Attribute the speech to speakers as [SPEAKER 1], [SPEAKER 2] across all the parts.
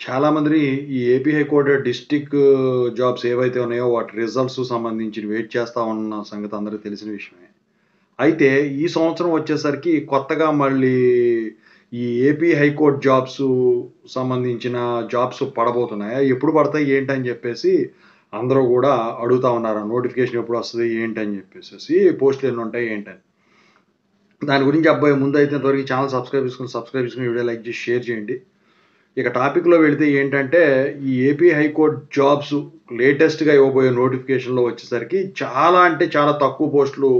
[SPEAKER 1] చాలామంది ఈ AP high court district jobs ఏవైతే ఉన్నాయో వాటి రిజల్ట్స్ సంబంధించి వెయిట్ చేస్తా ఉన్న సంగతి అందరికీ తెలిసిన విషయమే. అయితే ఈ సంవత్సరం వచ్చేసరికి కొత్తగా మళ్ళీ ఈ ఏపీ హైకోర్ట్ సంబంధించిన జాబ్స్ పడబోతున్నాయా? ఎప్పుడు పడతాయి ఏంటని చెప్పేసి అందరూ గూడా అడుగుతా ఉన్నారు. నోటిఫికేషన్ ఎప్పుడొస్తది ఏంటని చెప్పేసేసి పోస్టులు ఎన్నుంటాయి ఏంటని. దాని గురించి అబ్బాయి ముందైతే ఇంతవరకు ఛానల్ సబ్స్క్రైబ్ చేసుకొని వీడియో లైక్ చేసి షేర్ చేయండి. ఇక టాపిక్‌లో వెళితే ఏంటంటే, ఈ ఏపీ హైకోర్ట్ జాబ్స్ లేటెస్ట్‌గా ఇవ్వబోయే నోటిఫికేషన్‌లో వచ్చేసరికి చాలా అంటే చాలా తక్కువ పోస్టులు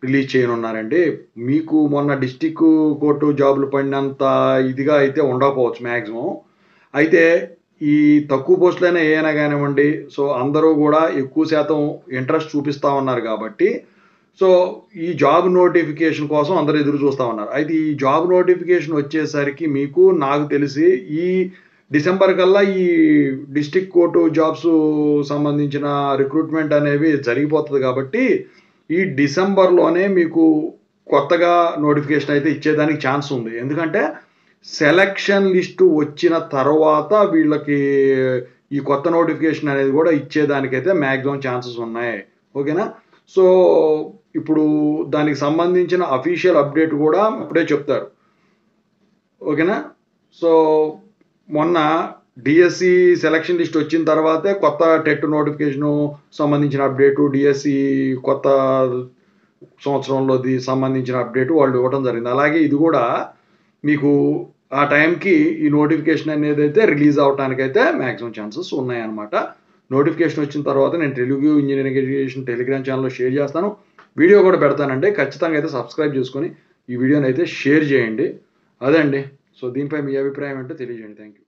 [SPEAKER 1] రిలీజ్ చేయనున్నారండి. మీకు మొన్న డిస్ట్రిక్ట్ కోర్టు జాబ్‌లు పడినంత ఇదిగా అయితే ఉండకపోవచ్చు మాక్సిమం. అయితే ఈ తక్కువ పోస్టులైనా ఏయైనా గానివ్వండి, సో అందరూ గూడా ఎక్కువ శాతం ఇంట్రెస్ట్ చూపిస్తా ఉన్నారు గాబట్టి, సో ఈ జాబ్ నోటిఫికేషన్ కోసం అందరూ ఎదురు చూస్తా ఉన్నారు. అయితే ఈ జాబ్ నోటిఫికేషన్ వచ్చేసరికి మీకు నాకు తెలిసి ఈ డిసెంబర్ కల్లా ఈ డిస్ట్రిక్ట్ కోర్టు సంబంధించిన రిక్రూట్‌మెంట్ అనేవి జరిగిపోతది కాబట్టి, ఈ డిసెంబర్‌లోనే మీకు కొత్తగా నోటిఫికేషన్ అయితే ఇచ్చేదానికి ఛాన్స్ ఉంది. ఎందుకంటే సెలక్షన్ లిస్టు వచ్చిన తర్వాత వీళ్ళకి ఈ కొత్త నోటిఫికేషన్ అనేది గూడా ఇచ్చేదానికైతే మాక్సిమం ఛాన్సెస్ ఉన్నాయి. ఓకేనా? సో, ఇప్పుడు దానికి సంబంధించిన అఫీషియల్ అప్డేట్ గూడా అప్పుడే చెప్తారు. ఓకేనా? సో, మొన్న డీఎస్సీ సెలక్షన్ లిస్ట్ వచ్చిన తర్వాతే కొత్త టెట్ నోటిఫికేషను సంబంధించిన అప్డేటు, డీఎస్సీ కొత్త సంవత్సరంలోది సంబంధించిన అప్డేటు వాళ్ళు ఇవ్వడం జరిగింది. అలాగే ఇది గూడా మీకు ఆ టైంకి ఈ నోటిఫికేషన్ అనేదైతే రిలీజ్ అవ్వటానికైతే మాక్సిమం ఛాన్సెస్ ఉన్నాయన్నమాట. నోటిఫికేషన్ వచ్చిన తర్వాత నేను తెలుగు ఇంజినీరింగ్ ఎడ్యుకేషన్ టెలిగ్రామ్ ఛానెల్‌లో షేర్ చేస్తాను. వీడియో కూడా పెడతానండి. ఖచ్చితంగా అయితే సబ్స్క్రైబ్ చేసుకొని ఈ వీడియోనైతే షేర్ చేయండి. అదండి. సో, దీనిపై మీ అభిప్రాయం ఏంటో తెలియజేయండి. Thank you.